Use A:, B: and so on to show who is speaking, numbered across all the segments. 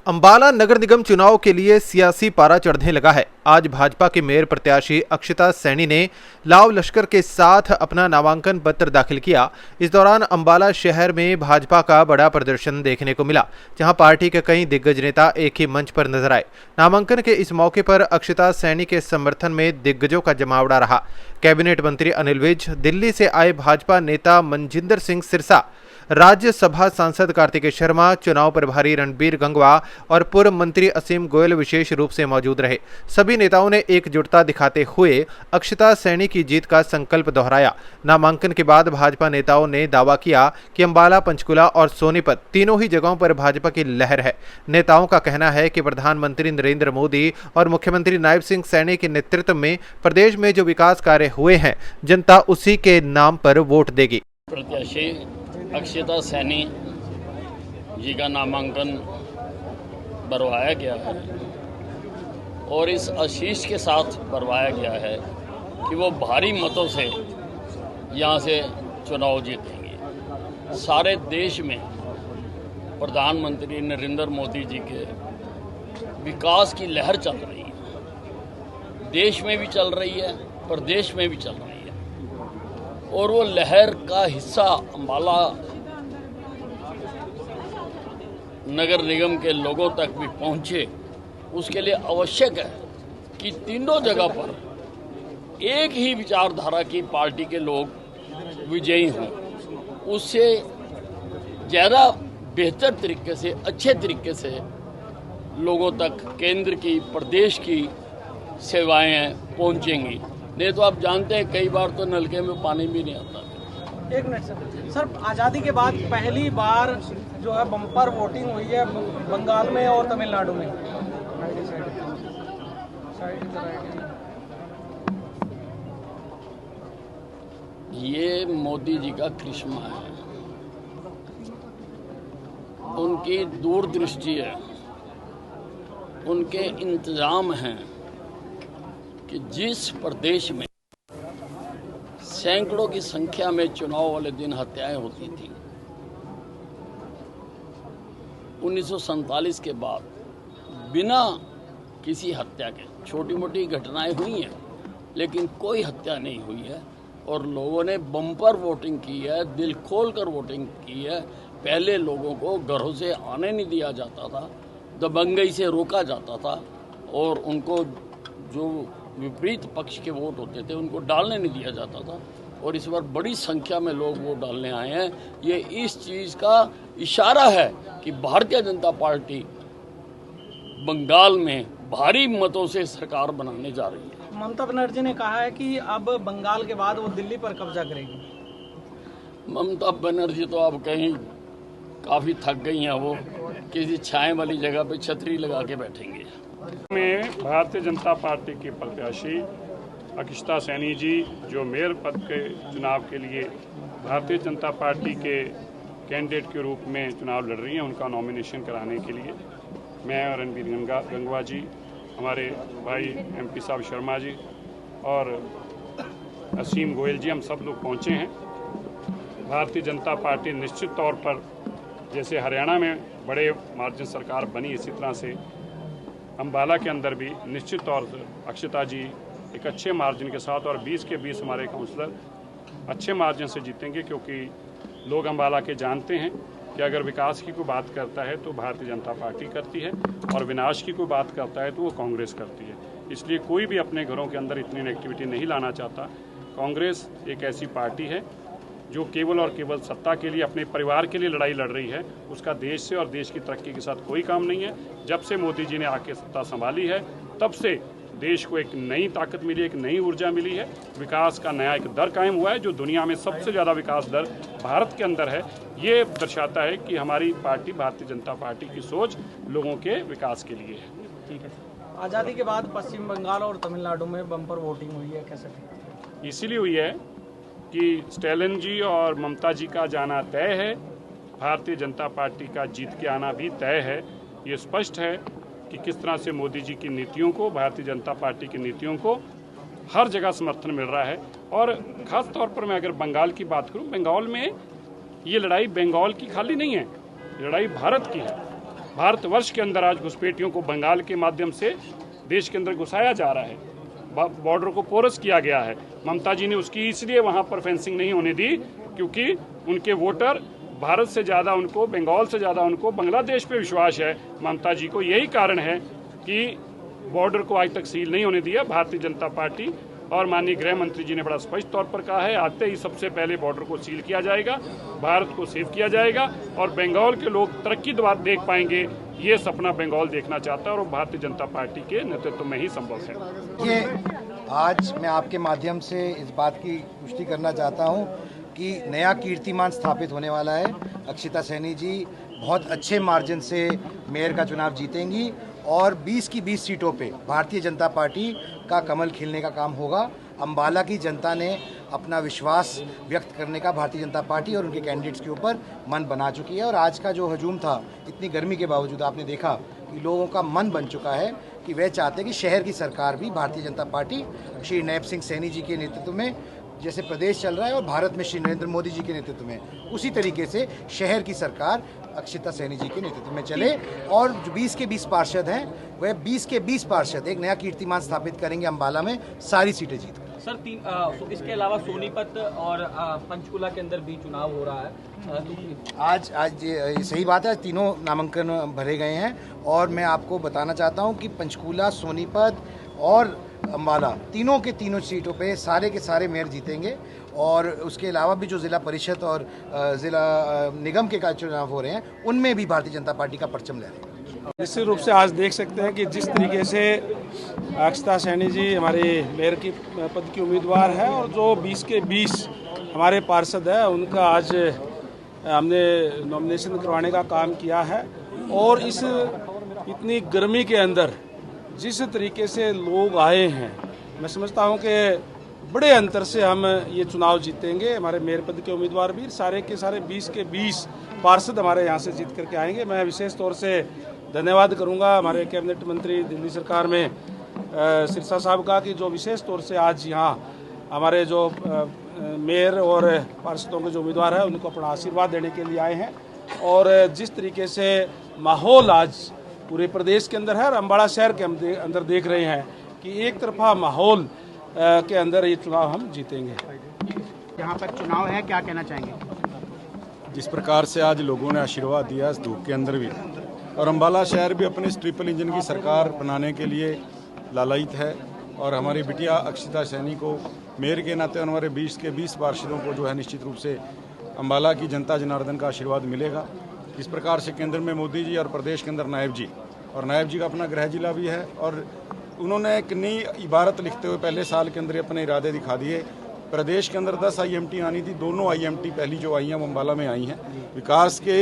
A: अंबाला नगर निगम चुनाव के लिए सियासी पारा चढ़ने लगा है। आज भाजपा के मेयर प्रत्याशी अक्षता सैनी ने लाव लश्कर के साथ अपना नामांकन पत्र दाखिल किया। इस दौरान अंबाला शहर में भाजपा का बड़ा प्रदर्शन देखने को मिला, जहां पार्टी के कई दिग्गज नेता एक ही मंच पर नजर आए। नामांकन के इस मौके पर अक्षता सैनी के समर्थन में दिग्गजों का जमावड़ा रहा। कैबिनेट मंत्री अनिल विज, दिल्ली से आए भाजपा नेता मनजिंदर सिंह सिरसा, राज्यसभा सांसद कार्तिकेय शर्मा, चुनाव प्रभारी रणबीर गंगवा और पूर्व मंत्री असीम गोयल विशेष रूप से मौजूद रहे। सभी नेताओं ने एकजुटता दिखाते हुए अक्षता सैनी की जीत का संकल्प दोहराया। नामांकन के बाद भाजपा नेताओं ने दावा किया कि अंबाला, पंचकुला और सोनीपत तीनों ही जगहों पर भाजपा की लहर है। नेताओं का कहना है कि प्रधानमंत्री नरेंद्र मोदी और मुख्यमंत्री नायब सिंह सैनी के नेतृत्व में प्रदेश में जो विकास कार्य हुए हैं, जनता उसी के नाम पर वोट देगी।
B: प्रत्याशी अक्षता सैनी जी का नामांकन भरवाया गया है और इस आशीष के साथ भरवाया गया है कि वो भारी मतों से यहाँ से चुनाव जीतेंगे। सारे देश में प्रधानमंत्री नरेंद्र मोदी जी के विकास की लहर चल रही है, देश में भी चल रही है, प्रदेश में भी चल रही है और वो लहर का हिस्सा अंबाला नगर निगम के लोगों तक भी पहुंचे। उसके लिए आवश्यक है कि तीनों जगह पर एक ही विचारधारा की पार्टी के लोग विजयी हों। उससे ज़्यादा बेहतर तरीके से, अच्छे तरीके से लोगों तक केंद्र की, प्रदेश की सेवाएं पहुंचेंगी। नहीं तो आप जानते हैं कई बार तो नलके में पानी भी नहीं आता।
C: एक मिनट सर, आज़ादी के बाद पहली बार जो है बम्पर वोटिंग हुई है बंगाल में और तमिलनाडु में।
B: ये मोदी जी का करिश्मा है, उनकी दूरदृष्टि है, उनके इंतजाम हैं कि जिस प्रदेश में सैकड़ों की संख्या में चुनाव वाले दिन हत्याएं होती थी, 1947 के बाद बिना किसी हत्या के, छोटी मोटी घटनाएं हुई हैं लेकिन कोई हत्या नहीं हुई है और लोगों ने बम्पर वोटिंग की है, दिल खोलकर वोटिंग की है। पहले लोगों को घरों से आने नहीं दिया जाता था, दबंगई से रोका जाता था और उनको जो विपरीत पक्ष के वोट होते थे उनको डालने नहीं दिया जाता था और इस बार बड़ी संख्या में लोग वोट डालने आए हैं। ये इस चीज़ का इशारा है कि भारतीय जनता पार्टी बंगाल में भारी मतों से सरकार बनाने जा रही है।
C: ममता बनर्जी ने कहा है कि अब बंगाल के बाद वो दिल्ली पर कब्जा करेगी।
B: ममता बनर्जी तो अब कहीं काफ़ी थक गई हैं, वो किसी छाए वाली जगह पे छतरी लगा के बैठेंगे।
D: में भारतीय जनता पार्टी की प्रत्याशी अक्षता सैनी जी जो मेयर पद के चुनाव के लिए भारतीय जनता पार्टी के कैंडिडेट के रूप में चुनाव लड़ रही हैं, उनका नॉमिनेशन कराने के लिए मैं और रणबीर गंगवा जी, हमारे भाई MP साहब शर्मा जी और असीम गोयल जी, हम सब लोग पहुँचे हैं। भारतीय जनता पार्टी निश्चित तौर पर जैसे हरियाणा में बड़े मार्जिन सरकार बनी, इसी तरह से अंबाला के अंदर भी निश्चित तौर से अक्षता जी एक अच्छे मार्जिन के साथ और 20 के 20 हमारे काउंसलर अच्छे मार्जिन से जीतेंगे, क्योंकि लोग अंबाला के जानते हैं कि अगर विकास की कोई बात करता है तो भारतीय जनता पार्टी करती है और विनाश की कोई बात करता है तो वो कांग्रेस करती है। इसलिए कोई भी अपने घरों के अंदर इतनी नेगेटिविटी नहीं लाना चाहता। कांग्रेस एक ऐसी पार्टी है जो केवल और केवल सत्ता के लिए, अपने परिवार के लिए लड़ाई लड़ रही है। उसका देश से और देश की तरक्की के साथ कोई काम नहीं है। जब से मोदी जी ने आके सत्ता संभाली है तब से देश को एक नई ताकत मिली, एक नई ऊर्जा मिली है। विकास का नया एक दर कायम हुआ है जो दुनिया में सबसे ज़्यादा विकास दर भारत के अंदर है। ये दर्शाता है कि हमारी पार्टी, भारतीय जनता पार्टी की सोच लोगों के विकास के लिए है।
C: ठीक है। आज़ादी के बाद पश्चिम बंगाल और तमिलनाडु में बम्पर वोटिंग हुई है, कैसे?
D: इसीलिए हुई है कि स्टैलिन जी और ममता जी का जाना तय है, भारतीय जनता पार्टी का जीत के आना भी तय है। ये स्पष्ट है कि किस तरह से मोदी जी की नीतियों को, भारतीय जनता पार्टी की नीतियों को हर जगह समर्थन मिल रहा है। और ख़ास तौर पर मैं अगर बंगाल की बात करूं, बंगाल में ये लड़ाई बंगाल की खाली नहीं है, ये लड़ाई भारत की है। भारतवर्ष के अंदर आज घुसपैठियों को बंगाल के माध्यम से देश के अंदर घुसाया जा रहा है, बॉर्डर को पोरस किया गया है। ममता जी ने उसकी इसलिए वहाँ पर फेंसिंग नहीं होने दी क्योंकि उनके वोटर भारत से ज़्यादा उनको, बंगाल से ज़्यादा उनको बांग्लादेश पे विश्वास है। ममता जी को यही कारण है कि बॉर्डर को आज तक सील नहीं होने दिया। भारतीय जनता पार्टी और माननीय गृह मंत्री जी ने बड़ा स्पष्ट तौर पर कहा है, आते ही सबसे पहले बॉर्डर को सील किया जाएगा, भारत को सेव किया जाएगा और बंगाल के लोग तरक्की देख पाएंगे। ये सपना बंगाल देखना चाहता है और भारतीय जनता पार्टी के नेतृत्व में ही संभव है।
E: ये आज मैं आपके माध्यम से इस बात की पुष्टि करना चाहता हूँ कि नया कीर्तिमान स्थापित होने वाला है। अक्षिता सैनी जी बहुत अच्छे मार्जिन से मेयर का चुनाव जीतेंगी और 20 की 20 सीटों पे भारतीय जनता पार्टी का कमल खिलने का काम होगा। अम्बाला की जनता ने अपना विश्वास व्यक्त करने का भारतीय जनता पार्टी और उनके कैंडिडेट्स के ऊपर मन बना चुकी है और आज का जो हजूम था, इतनी गर्मी के बावजूद आपने देखा कि लोगों का मन बन चुका है कि वह चाहते हैं कि शहर की सरकार भी भारतीय जनता पार्टी श्री नैब सिंह सैनी जी के नेतृत्व में, जैसे प्रदेश चल रहा है और भारत में श्री नरेंद्र मोदी जी के नेतृत्व में, उसी तरीके से शहर की सरकार अक्षिता सैनी जी के नेतृत्व में चले और जो 20 के 20 पार्षद हैं वह 20 के 20 पार्षद एक नया कीर्तिमान स्थापित करेंगे अम्बाला में, सारी सीटें जीत कर।
C: सर इसके अलावा सोनीपत और पंचकुला के अंदर भी चुनाव हो रहा है।
E: आज ये सही बात है, तीनों नामांकन भरे गए हैं और मैं आपको बताना चाहता हूं कि पंचकुला, सोनीपत और अम्बाला तीनों के तीनों सीटों पे सारे के सारे मेयर जीतेंगे और उसके अलावा भी जो ज़िला परिषद और ज़िला निगम के चुनाव हो रहे हैं उनमें भी भारतीय जनता पार्टी का परचम लहरेगा।
F: निश्चित रूप से आज देख सकते हैं कि जिस तरीके से अक्षिता सैनी जी हमारे मेयर की पद की उम्मीदवार है और जो 20 के 20 हमारे पार्षद है उनका आज हमने नॉमिनेशन करवाने का काम किया है और इस इतनी गर्मी के अंदर जिस तरीके से लोग आए हैं, मैं समझता हूं कि बड़े अंतर से हम ये चुनाव जीतेंगे। हमारे मेयर पद के उम्मीदवार भी सारे के सारे 20 के 20 पार्षद हमारे यहाँ से जीत करके आएंगे। मैं विशेष तौर से धन्यवाद करूंगा हमारे कैबिनेट मंत्री दिल्ली सरकार में सिरसा साहब का कि जो विशेष तौर से आज यहाँ हमारे जो मेयर और पार्षदों के जो उम्मीदवार हैं उनको अपना आशीर्वाद देने के लिए आए हैं और जिस तरीके से माहौल आज पूरे प्रदेश के अंदर है और अम्बाला शहर के अंदर देख रहे हैं कि एक तरफा माहौल के अंदर ये चुनाव हम जीतेंगे।
G: यहाँ पर चुनाव है, क्या कहना चाहेंगे?
H: जिस प्रकार से आज लोगों ने आशीर्वाद दिया इस धूप के अंदर भी, और अम्बाला शहर भी अपने इस ट्रिपल इंजन की सरकार बनाने के लिए लालायित है और हमारी बिटिया अक्षिता सैनी को मेयर के नाते हमारे 20 के 20 पार्षदों को जो है निश्चित रूप से अम्बाला की जनता जनार्दन का आशीर्वाद मिलेगा। इस प्रकार से केंद्र में मोदी जी और प्रदेश के अंदर नायब जी, और नायब जी का अपना गृह जिला भी है और उन्होंने एक नई इबारत लिखते हुए पहले साल के अंदर अपने इरादे दिखा दिए। प्रदेश के अंदर 10 IMT आनी थी, दोनों IMT पहली जो आई हैं वो अम्बाला में आई हैं। विकास के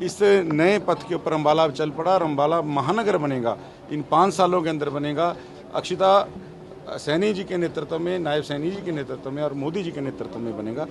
H: इस नए पथ के ऊपर अम्बाला चल पड़ा और अम्बाला महानगर बनेगा, इन 5 सालों के अंदर बनेगा। अक्षिता सैनी जी के नेतृत्व में, नायब सैनी जी के नेतृत्व में और मोदी जी के नेतृत्व में बनेगा।